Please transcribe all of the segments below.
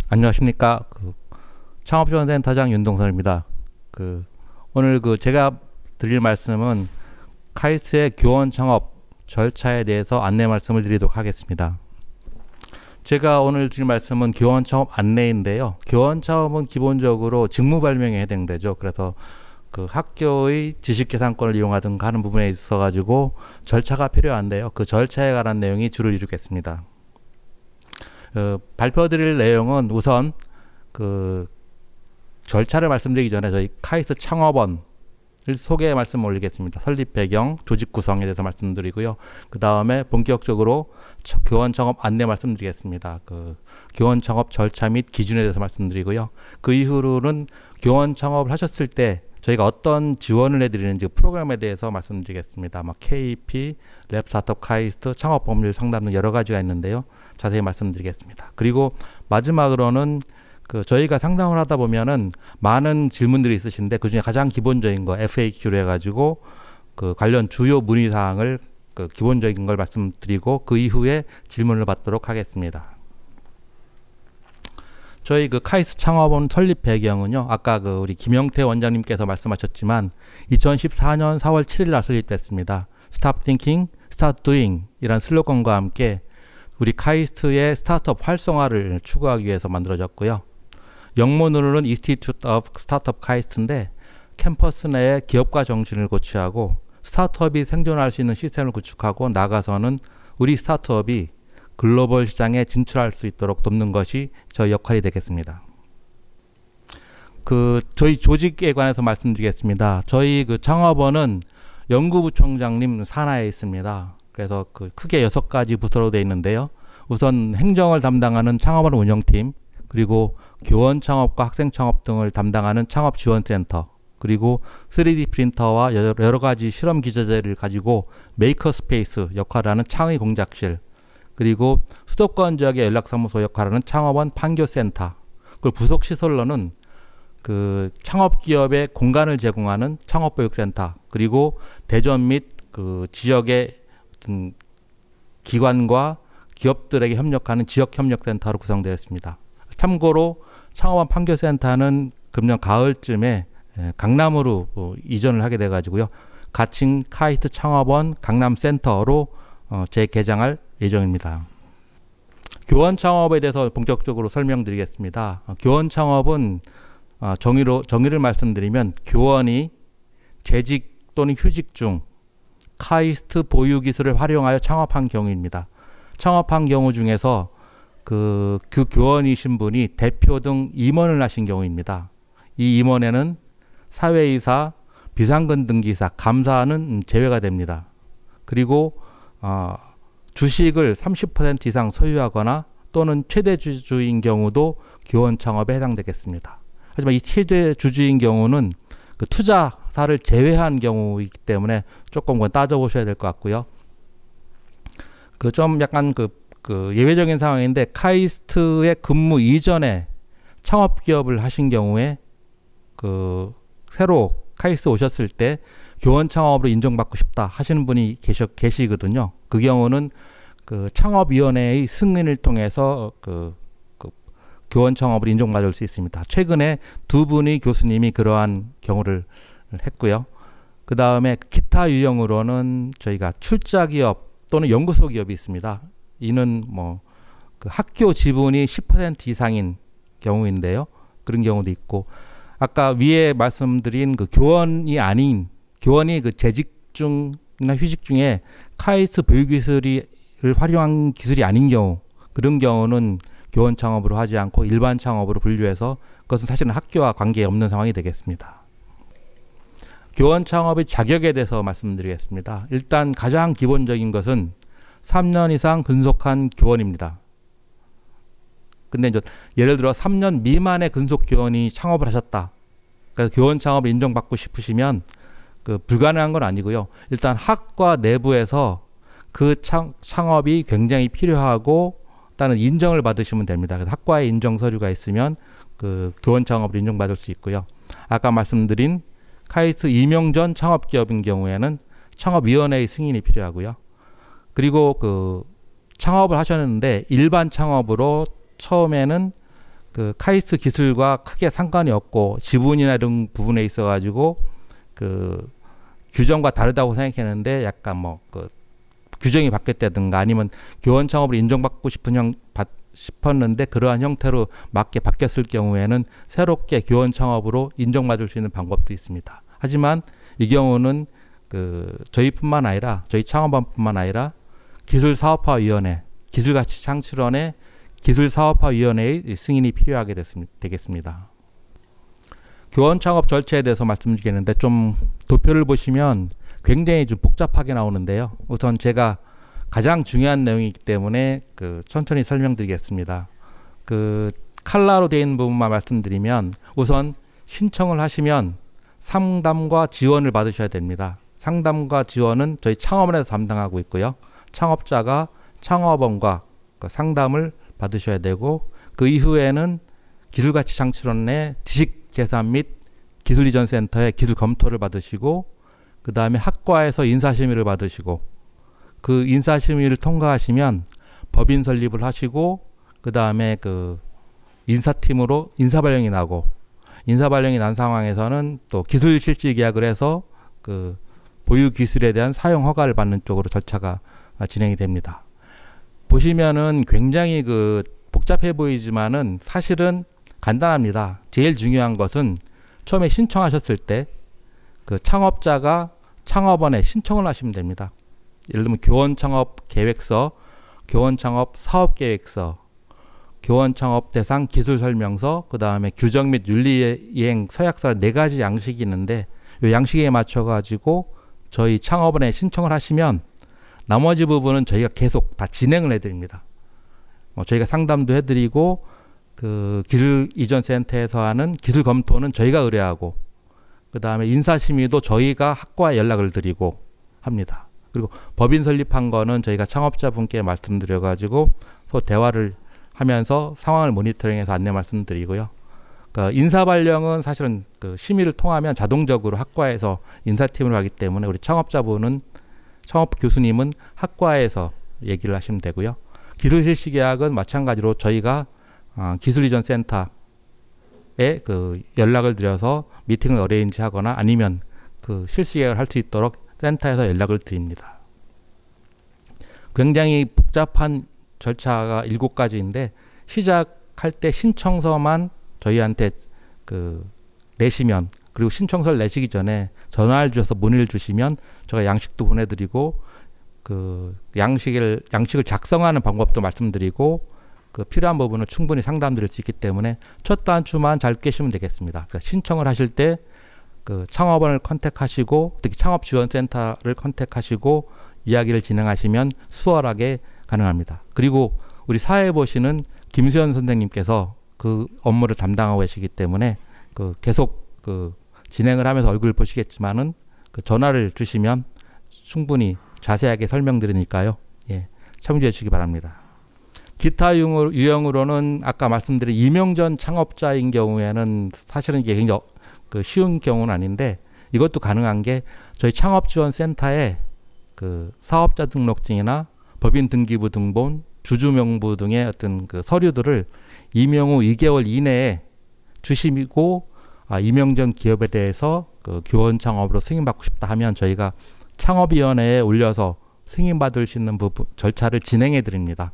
안녕하십니까. 창업지원센터장 윤동선입니다. 오늘 제가 드릴 말씀은 카이스트의 교원 창업 절차에 대해서 안내 말씀을 드리도록 하겠습니다. 제가 오늘 드릴 말씀은 교원 창업 안내인데요. 교원 창업은 기본적으로 직무 발명에 해당되죠. 그래서 학교의 지식재산권을 이용하든가 하는 부분에 있어 가지고 절차가 필요한데요. 그 절차에 관한 내용이 주를 이루겠습니다. 발표드릴 내용은 우선 절차를 말씀드리기 전에 저희 카이스트 창업원을 소개 말씀 올리겠습니다. 설립 배경, 조직 구성에 대해서 말씀드리고요. 그 다음에 본격적으로 교원 창업 안내 말씀드리겠습니다. 교원 창업 절차 및 기준에 대해서 말씀드리고요. 그 이후로는 교원 창업을 하셨을 때 저희가 어떤 지원을 해드리는지 프로그램에 대해서 말씀드리겠습니다. KEP, 랩 스타트업 카이스트, 창업 법률 상담 등 여러 가지가 있는데요. 자세히 말씀드리겠습니다. 그리고 마지막으로는 저희가 상담을 하다 보면은 많은 질문들이 있으신데 그 중에 가장 기본적인 거 FAQ로 해가지고 관련 주요 문의사항을 기본적인 걸 말씀드리고 그 이후에 질문을 받도록 하겠습니다. 저희 카이스트 창업원 설립 배경은요. 아까 우리 김영태 원장님께서 말씀하셨지만 2014년 4월 7일 날 설립됐습니다. Stop Thinking, Start Doing 이란 슬로건과 함께 우리 카이스트의 스타트업 활성화를 추구하기 위해서 만들어졌고요. 영문으로는 Institute of Startup 카이스트인데 캠퍼스 내에 기업가 정신을 고취하고 스타트업이 생존할 수 있는 시스템을 구축하고 나가서는 우리 스타트업이 글로벌 시장에 진출할 수 있도록 돕는 것이 저희 역할이 되겠습니다. 저희 조직에 관해서 말씀드리겠습니다. 저희 창업원은 연구부총장님 산하에 있습니다. 그래서 크게 6가지 부서로 되어 있는데요. 우선 행정을 담당하는 창업원 운영팀, 그리고 교원 창업과 학생 창업 등을 담당하는 창업지원센터, 그리고 3D 프린터와 여러 가지 실험 기자재를 가지고 메이커 스페이스 역할을 하는 창의 공작실, 그리고 수도권 지역의 연락사무소 역할을 하는 창업원 판교센터, 그 부속 시설로는 창업기업에 공간을 제공하는 창업보육센터, 그리고 대전 및 지역의 기관과 기업들에게 협력하는 지역협력센터로 구성되어 있습니다. 참고로 창업원 판교센터는 금년 가을쯤에 강남으로 이전을 하게 돼가지고요. 가칭 카이스트 창업원 강남센터로 재개장할 예정입니다. 교원 창업에 대해서 본격적으로 설명드리겠습니다. 교원 창업은 정의를 말씀드리면 교원이 재직 또는 휴직 중 카이스트 보유 기술을 활용하여 창업한 경우입니다. 창업한 경우 중에서 그 교원이신 분이 대표 등 임원을 하신 경우입니다. 이 임원에는 사회이사, 비상근 등기사, 감사는 제외가 됩니다. 그리고 주식을 30% 이상 소유하거나 또는 최대 주주인 경우도 교원 창업에 해당되겠습니다. 하지만 이 최대 주주인 경우는 투자사를 제외한 경우이기 때문에 조금 따져보셔야 될 것 같고요. 좀 약간 예외적인 상황인데 카이스트의 근무 이전에 창업기업을 하신 경우에 새로 카이스트 오셨을 때 교원 창업으로 인정받고 싶다 하시는 분이 계시거든요. 그 경우는 창업위원회의 승인을 통해서 교원 창업을 인정받을 수 있습니다. 최근에 2분의 교수님이 그러한 경우를 했고요. 그 다음에 기타 유형으로는 저희가 출자 기업 또는 연구소 기업이 있습니다. 이는 학교 지분이 10% 이상인 경우인데요. 그런 경우도 있고, 아까 위에 말씀드린 교원이 재직 중이나 휴직 중에 카이스트 보유 기술을 활용한 기술이 아닌 경우, 그런 경우는 교원 창업으로 하지 않고 일반 창업으로 분류해서 그것은 사실은 학교와 관계없는 상황이 되겠습니다. 교원 창업의 자격에 대해서 말씀드리겠습니다. 일단 가장 기본적인 것은 3년 이상 근속한 교원입니다. 근데 예를 들어 3년 미만의 근속 교원이 창업을 하셨다. 그래서 교원 창업을 인정받고 싶으시면 불가능한 건 아니고요. 일단 학과 내부에서 창업이 굉장히 필요하고 일단은 인정을 받으시면 됩니다. 그래서 학과에 인정 서류가 있으면 교원 창업을 인정받을 수 있고요. 아까 말씀드린 카이스트 임용 전 창업기업인 경우에는 창업위원회의 승인이 필요하고요. 그리고 창업을 하셨는데 일반 창업으로 처음에는 그 카이스트 기술과 크게 상관이 없고 지분이나 이런 부분에 있어가지고 그 규정과 다르다고 생각했는데 약간 뭐 그 규정이 바뀌었다든가 아니면 교원 창업을 인정받고 싶었는데 그러한 형태로 맞게 바뀌었을 경우에는 새롭게 교원 창업으로 인정받을 수 있는 방법도 있습니다. 하지만 이 경우는 그 저희뿐만 아니라 저희 창업원뿐만 아니라 기술사업화위원회, 기술가치창출원의 기술사업화위원회의 승인이 필요하게 되겠습니다. 교원 창업 절차에 대해서 말씀드리겠는데 좀 도표를 보시면 굉장히 좀 복잡하게 나오는데요. 우선 제가 가장 중요한 내용이기 때문에 그 천천히 설명드리겠습니다. 그 칼라로 되어 있는 부분만 말씀드리면 우선 신청을 하시면 상담과 지원을 받으셔야 됩니다. 상담과 지원은 저희 창업원에서 담당하고 있고요. 창업자가 창업원과 그 상담을 받으셔야 되고 그 이후에는 기술가치창출원의 지식재산 및 기술이전센터의 기술 검토를 받으시고 그 다음에 학과에서 인사심의를 받으시고 그 인사심의를 통과하시면 법인 설립을 하시고 그 다음에 그 인사팀으로 인사발령이 나고 인사발령이 난 상황에서는 또 기술실질 계약을 해서 그 보유 기술에 대한 사용 허가를 받는 쪽으로 절차가 진행이 됩니다. 보시면은 굉장히 그 복잡해 보이지만은 사실은 간단합니다. 제일 중요한 것은 처음에 신청하셨을 때 그 창업자가 창업원에 신청을 하시면 됩니다. 예를 들면 교원 창업 계획서, 교원 창업 사업 계획서, 교원 창업 대상 기술 설명서, 그 다음에 규정 및 윤리 이행 서약서 4가지 양식이 있는데 이 양식에 맞춰 가지고 저희 창업원에 신청을 하시면 나머지 부분은 저희가 계속 다 진행을 해드립니다. 저희가 상담도 해드리고 그 기술이전센터에서 하는 기술 검토는 저희가 의뢰하고 그 다음에 인사심의도 저희가 학과에 연락을 드리고 합니다. 그리고 법인 설립한 거는 저희가 창업자분께 말씀드려가지고 서 대화를 하면서 상황을 모니터링해서 안내 말씀드리고요. 그러니까 인사발령은 사실은 그 심의를 통하면 자동적으로 학과에서 인사팀으로 하기 때문에 우리 창업자분은 창업 교수님은 학과에서 얘기를 하시면 되고요. 기술실시계약은 마찬가지로 저희가 기술이전센터에 그 연락을 드려서 미팅을 어레인지 하거나 아니면 그 실시계약을 할 수 있도록 센터에서 연락을 드립니다. 굉장히 복잡한 절차가 7가지인데 시작할 때 신청서만 저희한테 그 내시면 그리고 신청서를 내시기 전에 전화를 주셔서 문의를 주시면 제가 양식도 보내드리고 그 양식을 작성하는 방법도 말씀드리고 그 필요한 부분을 충분히 상담드릴 수 있기 때문에 첫 단추만 잘 깨시면 되겠습니다. 그러니까 신청을 하실 때 그 창업원을 컨택하시고 특히 창업지원센터를 컨택하시고 이야기를 진행하시면 수월하게 가능합니다. 그리고 우리 사회에 보시는 김수현 선생님께서 그 업무를 담당하고 계시기 때문에 그 계속 그 진행을 하면서 얼굴 보시겠지만은 그 전화를 주시면 충분히 자세하게 설명드리니까요. 예, 참조해 주시기 바랍니다. 기타 유형으로는 아까 말씀드린 임용전 창업자인 경우에는 사실은 이게 굉장히 그 쉬운 경우는 아닌데 이것도 가능한 게 저희 창업지원센터에 그 사업자 등록증이나 법인 등기부 등본, 주주명부 등의 어떤 그 서류들을 임용 후 2개월 이내에 주시고 임용전 기업에 대해서 그 교원 창업으로 승인받고 싶다 하면 저희가 창업위원회에 올려서 승인받을 수 있는 부분 절차를 진행해 드립니다.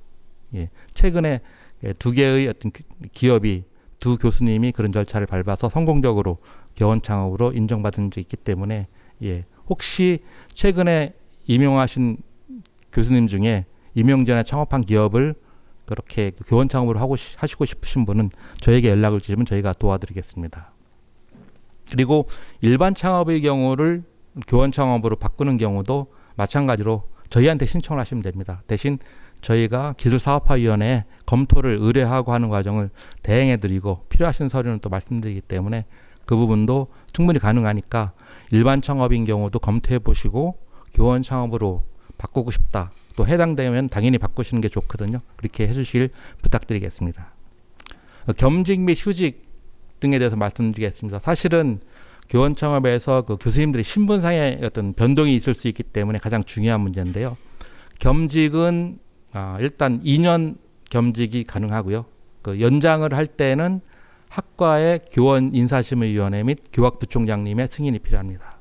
예, 최근에 2개의 어떤 기업이 2 교수님이 그런 절차를 밟아서 성공적으로 교원 창업으로 인정받은 적이 있기 때문에 예, 혹시 최근에 임용하신 교수님 중에 임용전에 창업한 기업을 그렇게 교원 창업으로 하시고 싶으신 분은 저에게 연락을 주시면 저희가 도와드리겠습니다. 그리고 일반 창업의 경우를 교원 창업으로 바꾸는 경우도 마찬가지로 저희한테 신청을 하시면 됩니다. 대신 저희가 기술사업화위원회에 검토를 의뢰하고 하는 과정을 대행해드리고 필요하신 서류는 또 말씀드리기 때문에 그 부분도 충분히 가능하니까 일반 창업인 경우도 검토해 보시고 교원 창업으로 바꾸고 싶다. 또 해당되면 당연히 바꾸시는 게 좋거든요. 그렇게 해주실 부탁드리겠습니다. 겸직 및 휴직 등에 대해서 말씀드리겠습니다. 사실은 교원 창업에서 그 교수님들이 신분상의 어떤 변동이 있을 수 있기 때문에 가장 중요한 문제인데요. 겸직은 일단 2년 겸직이 가능하고요. 그 연장을 할 때는 학과의 교원 인사심의위원회 및 교학부총장님의 승인이 필요합니다.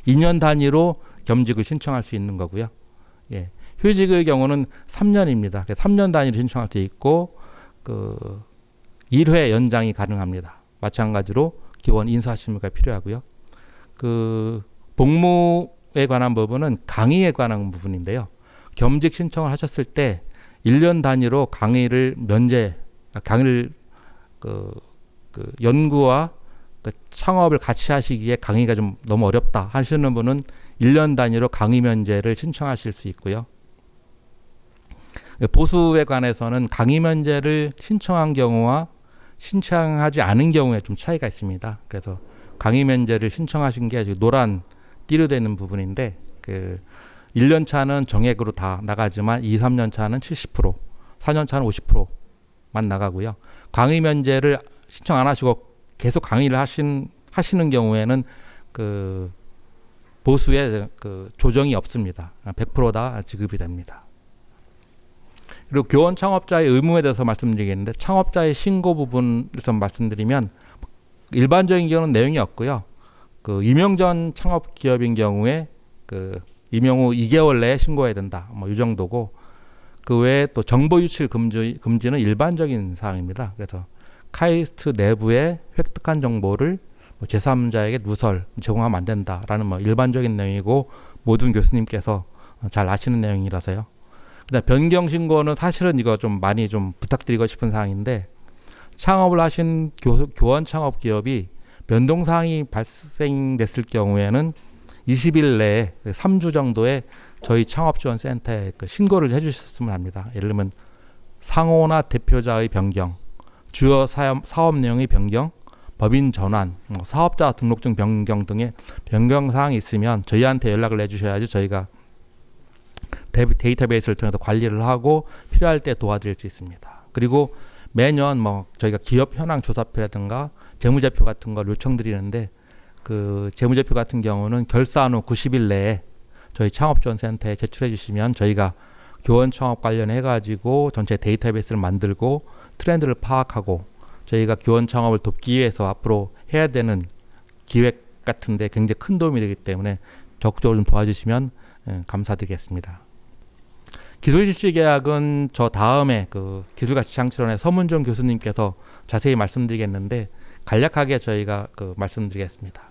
2년 단위로 겸직을 신청할 수 있는 거고요. 예. 휴직의 경우는 3년입니다. 3년 단위로 신청할 수 있고 그 1회 연장이 가능합니다. 마찬가지로 교원 인사심의가 필요하고요. 그 복무에 관한 부분은 강의에 관한 부분인데요. 겸직 신청을 하셨을 때 1년 단위로 강의를 강의를 그 연구와 그 창업을 같이 하시기에 강의가 좀 너무 어렵다 하시는 분은 1년 단위로 강의 면제를 신청하실 수 있고요. 보수에 관해서는 강의 면제를 신청한 경우와 신청하지 않은 경우에 좀 차이가 있습니다. 그래서 강의 면제를 신청하신 게 노란 띠로 되는 부분인데 그 1년 차는 정액으로 다 나가지만 2, 3년 차는 70%, 4년 차는 50%만 나가고요. 강의 면제를 신청 안 하시고 계속 강의를 하시는 경우에는 그 보수에 그 조정이 없습니다. 100% 다 지급이 됩니다. 그리고 교원 창업자의 의무에 대해서 말씀드리겠는데 창업자의 신고 부분에서 말씀드리면 일반적인 경우는 내용이 없고요. 그 임용 전 창업 기업인 경우에 그 임용 후 2개월 내에 신고해야 된다. 뭐 이 정도고 그 외에 또 정보 유출 금지는 일반적인 사항입니다. 그래서 카이스트 내부에 획득한 정보를 뭐 제3자에게 누설 제공하면 안 된다라는 뭐 일반적인 내용이고 모든 교수님께서 잘 아시는 내용이라서요. 그다음 변경 신고는 사실은 이거 좀 많이 좀 부탁드리고 싶은 사항인데 창업을 하신 교원 창업 기업이 변동 사항이 발생됐을 경우에는 20일 내에 3주 정도에 저희 창업지원센터에 그 신고를 해주셨으면 합니다. 예를 들면 상호나 대표자의 변경, 주요 사업 내용의 변경, 법인 전환, 사업자 등록증 변경 등의 변경 사항이 있으면 저희한테 연락을 해주셔야지 저희가 데이터베이스를 통해서 관리를 하고 필요할 때 도와드릴 수 있습니다. 그리고 매년 뭐 저희가 기업 현황 조사표라든가 재무제표 같은 걸 요청드리는데 그 재무제표 같은 경우는 결산 후 90일 내에 저희 창업지원센터에 제출해 주시면 저희가 교원 창업 관련해 가지고 전체 데이터베이스를 만들고 트렌드를 파악하고 저희가 교원 창업을 돕기 위해서 앞으로 해야 되는 기획 같은데 굉장히 큰 도움이 되기 때문에 적극적으로 좀 도와주시면 감사드리겠습니다. 기술실시 계약은 저 다음에 그 기술가치창출원의 서문정 교수님께서 자세히 말씀드리겠는데 간략하게 저희가 그 말씀드리겠습니다.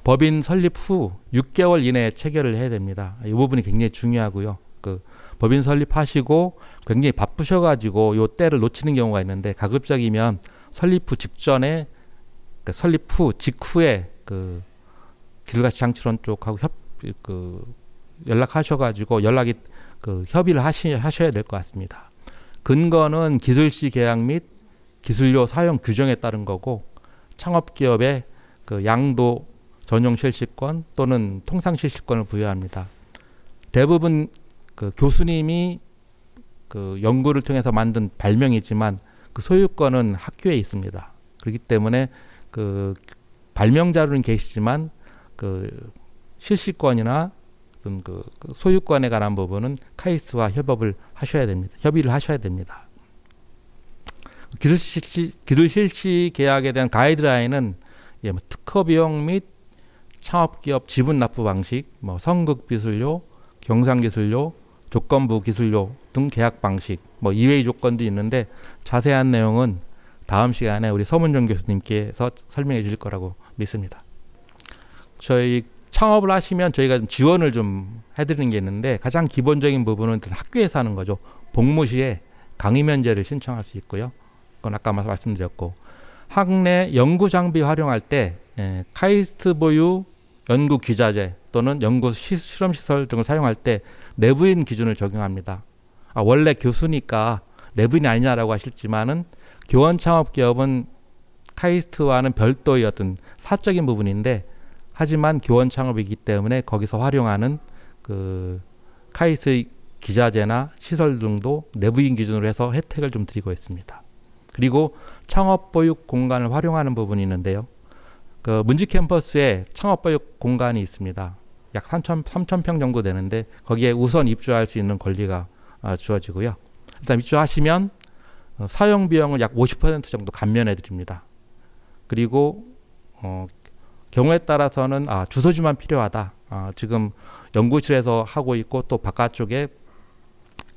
법인 설립 후 6개월 이내에 체결을 해야 됩니다. 이 부분이 굉장히 중요하고요. 그 법인 설립하시고 굉장히 바쁘셔가지고 요 때를 놓치는 경우가 있는데 가급적이면 설립 후 직전에 그 설립 후 직후에 그 기술가치창출원 쪽하고 연락하셔가지고 그 협의를 하셔야 될 것 같습니다. 근거는 기술시 계약 및 기술료 사용 규정에 따른 거고 창업기업의 그 양도 전용 실시권 또는 통상 실시권을 부여합니다. 대부분 그 교수님이 그 연구를 통해서 만든 발명이지만 그 소유권은 학교에 있습니다. 그렇기 때문에 그 발명 자료는 계시지만 그 실시권이나 어떤 그 소유권에 관한 부분은 카이스트와 협의를 하셔야 됩니다. 기술 실시 계약에 대한 가이드라인은 뭐 특허 비용 및 창업기업 지분 납부 방식, 뭐 선급 기술료, 경상 기술료, 조건부 기술료 등 계약 방식, 뭐 이외의 조건도 있는데 자세한 내용은 다음 시간에 우리 서문정 교수님께서 설명해 주실 거라고 믿습니다. 저희 창업을 하시면 저희가 좀 지원을 좀 해드리는 게 있는데 가장 기본적인 부분은 학교에서 하는 거죠. 복무 시에 강의 면제를 신청할 수 있고요. 그건 아까 말씀드렸고 학내 연구 장비 활용할 때 카이스트 보유 연구 기자재 또는 연구 실험 시설 등을 사용할 때 내부인 기준을 적용합니다. 원래 교수니까 내부인이 아니냐라고 하실지만은 교원 창업 기업은 카이스트와는 별도의 어떤 사적인 부분인데 하지만 교원 창업이기 때문에 거기서 활용하는 그 카이스트 기자재나 시설 등도 내부인 기준으로 해서 혜택을 좀 드리고 있습니다. 그리고 창업보육 공간을 활용하는 부분이 있는데요. 그 문지 캠퍼스에 창업보육 공간이 있습니다. 약 3,000평 정도 되는데 거기에 우선 입주할 수 있는 권리가 주어지고요. 일단 입주하시면 사용 비용을 약 50% 정도 감면해 드립니다. 그리고 경우에 따라서는 주소지만 필요하다. 지금 연구실에서 하고 있고 또 바깥쪽에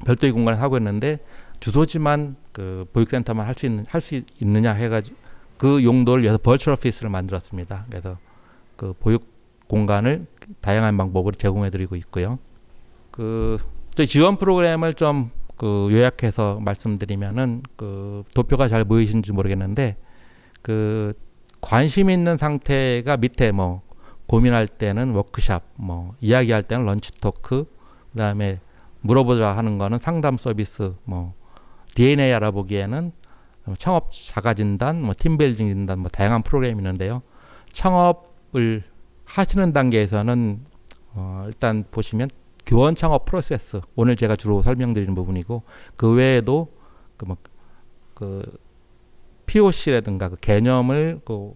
별도의 공간에 하고 있는데 주소지만 그 보육센터만 할 수 있느냐 해가지고 그 용도를 위해서 버추얼 오피스를 만들었습니다. 그래서 그 보육 공간을 다양한 방법으로 제공해드리고 있고요. 그 지원 프로그램을 좀 그 요약해서 말씀드리면은 그 도표가 잘 보이시는지 모르겠는데 그 관심 있는 상태가 밑에 뭐 고민할 때는 워크샵, 뭐 이야기할 때는 런치 토크, 그다음에 물어보자 하는 거는 상담 서비스, 뭐 DNA 알아보기에는 창업 자가 진단, 뭐 팀빌딩 진단, 뭐 다양한 프로그램이 있는데요. 창업을 하시는 단계에서는 일단 보시면 교원 창업 프로세스, 오늘 제가 주로 설명드리는 부분이고 그 외에도 그 POC라든가 그 개념을 그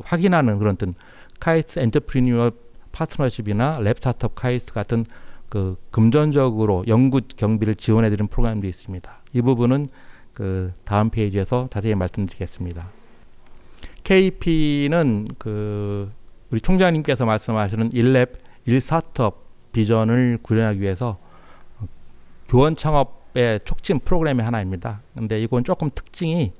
확인하는 그런 어떤 카이스트 엔터프리뉴얼 파트너십이나 랩 스타트업 카이스트 같은 그 금전적으로 연구 경비를 지원해드리는 프로그램도 있습니다. 이 부분은 그 다음 페이지에서 자세히 말씀드리겠습니다. KP는 그 우리 총장님께서 말씀하시는 1랩 1스타트업 비전을 구현하기 위해서 교원 창업의 촉진 프로그램의 하나입니다. 근데 이건 조금 특징이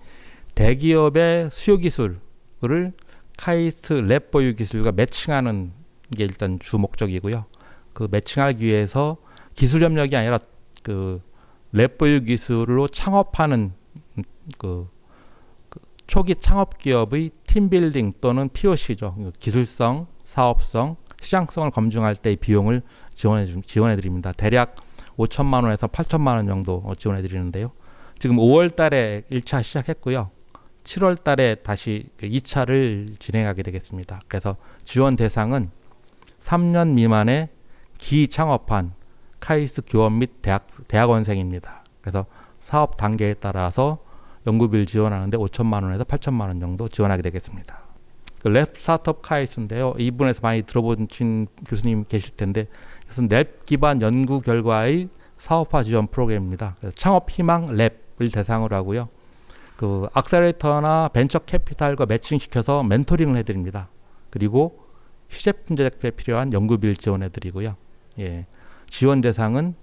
대기업의 수요 기술을 카이스트 랩 보유 기술과 매칭하는 게 일단 주 목적이고요. 그 매칭하기 위해서 기술 협력이 아니라 그 랩 보유 기술로 창업하는 그 초기 창업 기업의 팀빌딩 또는 POC죠. 기술성, 사업성, 시장성을 검증할 때의 비용을 지원해 드립니다. 대략 5천만 원에서 8천만 원 정도 지원해 드리는데요. 지금 5월 달에 1차 시작했고요. 7월 달에 다시 2차를 진행하게 되겠습니다. 그래서 지원 대상은 3년 미만의 기창업한 카이스트 교원 및 대학원생입니다. 그래서 사업 단계에 따라서 연구비를 지원하는데 5천만 원에서 8천만 원 정도 지원하게 되겠습니다. 그 랩 스타트업 카이스트인데요. 이분에서 많이 들어보신 교수님 계실 텐데, 그래서 랩 기반 연구 결과의 사업화 지원 프로그램입니다. 그래서 창업 희망 랩을 대상으로 하고요. 그 악셀레이터나 벤처 캐피탈과 매칭시켜서 멘토링을 해드립니다. 그리고 시제품 제작에 필요한 연구비를 지원해드리고요. 예, 지원 대상은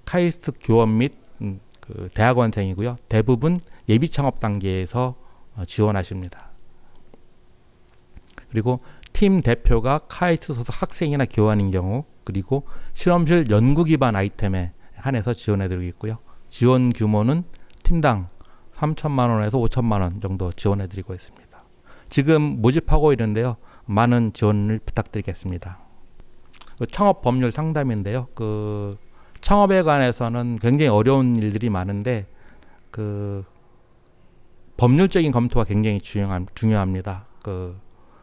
카이스트 교원 및 그 대학원생이고요. 대부분 예비 창업 단계에서 지원하십니다. 그리고 팀 대표가 카이스트 소속 학생이나 교환인 경우, 그리고 실험실 연구 기반 아이템에 한해서 지원해드리고 있고요. 지원 규모는 팀당 3천만 원에서 5천만 원 정도 지원해드리고 있습니다. 지금 모집하고 있는데요. 많은 지원을 부탁드리겠습니다. 창업 법률 상담인데요. 그 창업에 관해서는 굉장히 어려운 일들이 많은데 그 법률적인 검토가 굉장히 중요합니다. 그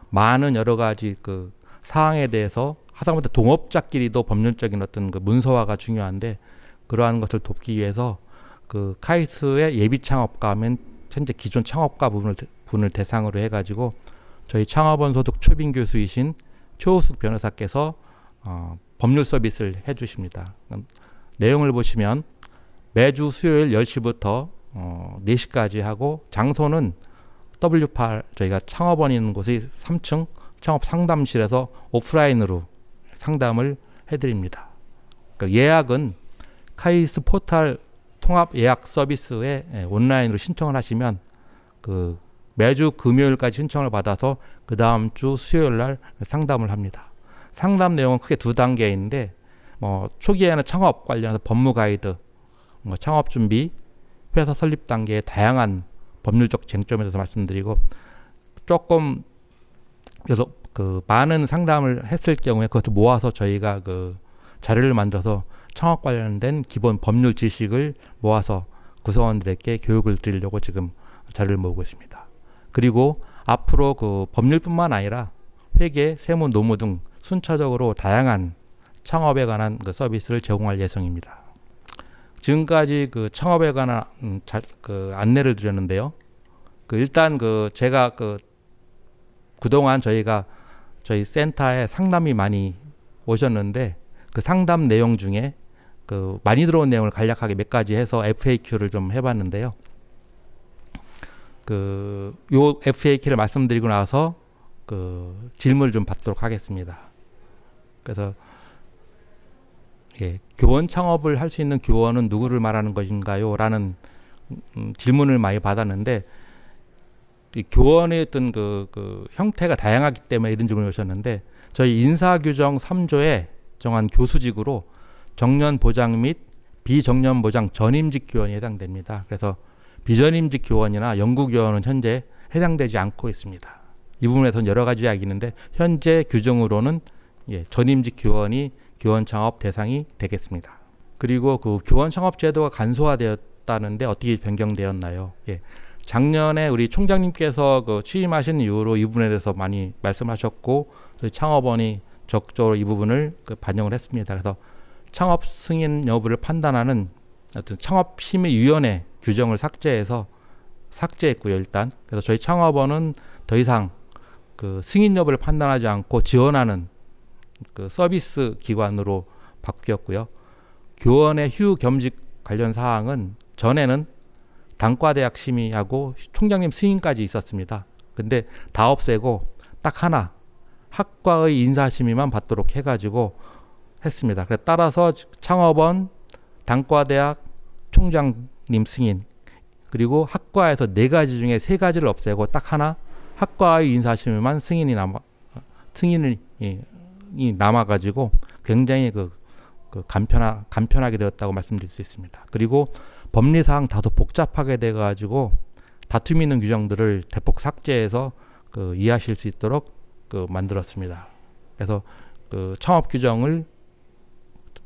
많은 여러 가지 그 사항에 대해서 하다못해 동업자끼리도 법률적인 어떤 그 문서화가 중요한데, 그러한 것을 돕기 위해서 그 카이스트의 예비 창업가 하면 현재 기존 창업가 분을 대상으로 해가지고 저희 창업원 소속 초빙 교수이신 최호숙 변호사께서 법률 서비스를 해주십니다. 내용을 보시면 매주 수요일 10시부터 4시까지 하고, 장소는 W8 저희가 창업원이 있는 곳의 3층 창업 상담실에서 오프라인으로 상담을 해드립니다. 그러니까 예약은 카이스트 포털 통합 예약 서비스에 온라인으로 신청을 하시면 그 매주 금요일까지 신청을 받아서 그 다음 주 수요일 날 상담을 합니다. 상담 내용은 크게 두 단계인데, 초기에는 창업 관련해서 법무 가이드, 창업 준비, 회사 설립 단계의 다양한 법률적 쟁점에 대해서 말씀드리고, 조금 그래서 그 많은 상담을 했을 경우에 그것을 모아서 저희가 그 자료를 만들어서 창업 관련된 기본 법률 지식을 모아서 구성원들에게 교육을 드리려고 지금 자료를 모으고 있습니다. 그리고 앞으로 그 법률뿐만 아니라 회계, 세무, 노무 등 순차적으로 다양한 창업에 관한 그 서비스를 제공할 예정입니다. 지금까지 그 창업에 관한 그 안내를 드렸는데요. 그 일단 그 제가 그동안 저희 센터에 상담이 많이 오셨는데, 그 상담 내용 중에 그 많이 들어온 내용을 간략하게 몇 가지 해서 FAQ를 좀 해봤는데요. 요 FAQ를 말씀드리고 나서 질문을 좀 받도록 하겠습니다. 그래서 교원 창업을 할 수 있는 교원은 누구를 말하는 것인가요? 라는 질문을 많이 받았는데, 이 교원의 어떤 형태가 다양하기 때문에 이런 질문을 주셨는데, 저희 인사규정 3조에 정한 교수직으로 정년 보장 및 비정년 보장 전임직 교원이 해당됩니다. 그래서 비전임직 교원이나 연구교원은 현재 해당되지 않고 있습니다. 이 부분에서는 여러 가지 이야기가 있는데, 현재 규정으로는 전임직 교원이 교원 창업 대상이 되겠습니다. 그리고 교원 창업 제도가 간소화되었다는데 어떻게 변경되었나요? 작년에 우리 총장님께서 취임하신 이후로 이 부분에 대해서 많이 말씀하셨고, 저희 창업원이 적극적으로 이 부분을 반영을 했습니다. 그래서 창업 승인 여부를 판단하는 어떤 창업심의위원회 규정을 삭제했고요, 일단. 그래서 저희 창업원은 더 이상 승인 여부를 판단하지 않고 지원하는 서비스 기관으로 바뀌었고요. 교원의 휴 겸직 관련 사항은 전에는 단과대학 심의하고 총장님 승인까지 있었습니다. 근데 다 없애고 딱 하나 학과의 인사심의만 받도록 해가지고 했습니다. 그래서 따라서 창업원, 단과대학, 총장님 승인, 그리고 학과에서 4가지 중에 3가지를 없애고 딱 하나 학과의 인사심의만 승인이 남아가지고 굉장히 간편하게 되었다고 말씀드릴 수 있습니다. 그리고 법리사항 다소 복잡하게 돼가지고 다툼 있는 규정들을 대폭 삭제해서 이해하실 수 있도록 만들었습니다. 그래서 창업 규정을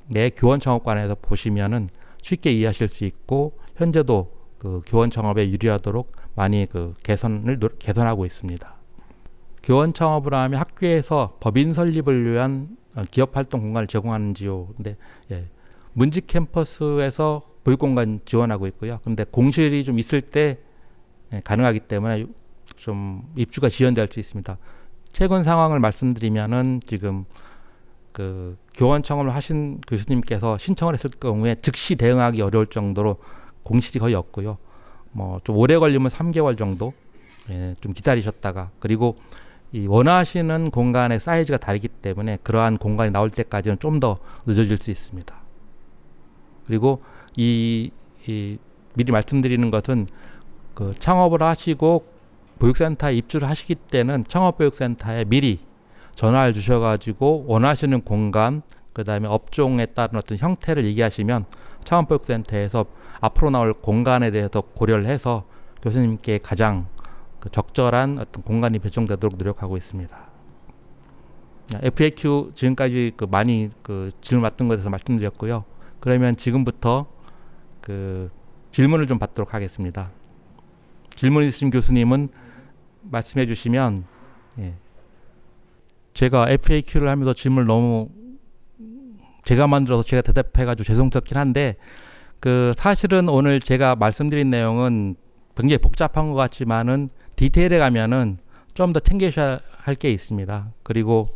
내 교원 창업관에서 보시면은 쉽게 이해하실 수 있고, 현재도 교원 창업에 유리하도록 많이 개선하고 있습니다. 교원 창업을 하면 학교에서 법인 설립을 위한 기업활동 공간을 제공하는지요. 근데 문직 캠퍼스에서 보육공간 지원하고 있고요. 근데 공실이 좀 있을 때 가능하기 때문에 좀 입주가 지연될 수 있습니다. 최근 상황을 말씀드리면은 지금 교원 창업을 하신 교수님께서 신청을 했을 경우에 즉시 대응하기 어려울 정도로 공실이 거의 없고요. 뭐 좀 오래 걸리면 3개월 정도 좀 기다리셨다가, 그리고 이 원하시는 공간의 사이즈가 다르기 때문에 그러한 공간이 나올 때까지는 좀 더 늦어질 수 있습니다. 그리고 미리 말씀드리는 것은 창업을 하시고 보육센터에 입주를 하시기 때는 창업보육센터에 미리 전화를 주셔가지고 원하시는 공간, 그 다음에 업종에 따른 어떤 형태를 얘기하시면 창업보육센터에서 앞으로 나올 공간에 대해서 고려를 해서 교수님께 가장 적절한 어떤 공간이 배정되도록 노력하고 있습니다. FAQ 지금까지 많이 질문 받던 것에서 말씀드렸고요. 그러면 지금부터 질문을 좀 받도록 하겠습니다. 질문 있으신 교수님은 말씀해 주시면, 제가 FAQ를 하면서 질문을 너무 제가 만들어서 제가 대답해가지고 죄송스럽긴 한데, 사실은 오늘 제가 말씀드린 내용은 굉장히 복잡한 것 같지만은 디테일에 가면은 좀 더 챙기셔야 할 게 있습니다. 그리고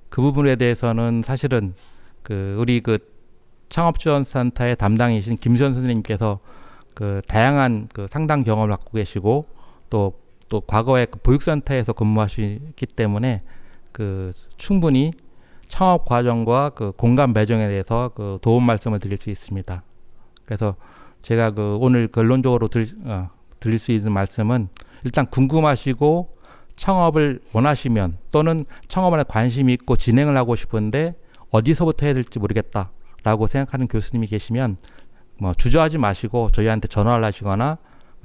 그 부분에 대해서는 사실은 우리 창업지원센터의 담당이신 김수현 선생님께서 다양한 상담 경험을 갖고 계시고 또 과거에 보육센터에서 근무하시기 때문에 충분히 창업 과정과 공간 배정에 대해서 도움 말씀을 드릴 수 있습니다. 그래서 제가 오늘 결론적으로 드릴 수 있는 말씀은, 일단 궁금하시고 창업을 원하시면, 또는 창업에 관심이 있고 진행을 하고 싶은데 어디서부터 해야 될지 모르겠다 라고 생각하는 교수님이 계시면 주저하지 마시고 저희한테 전화를 하시거나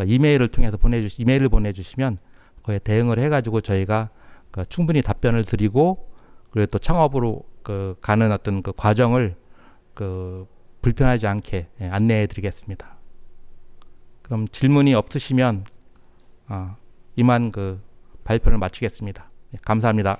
이메일을 통해서 이메일을 보내주시면 그에 대응을 해가지고 저희가 충분히 답변을 드리고, 그리고 또 창업으로 가는 어떤 과정을 불편하지 않게 안내해 드리겠습니다. 그럼 질문이 없으시면 이만 발표를 마치겠습니다. 감사합니다.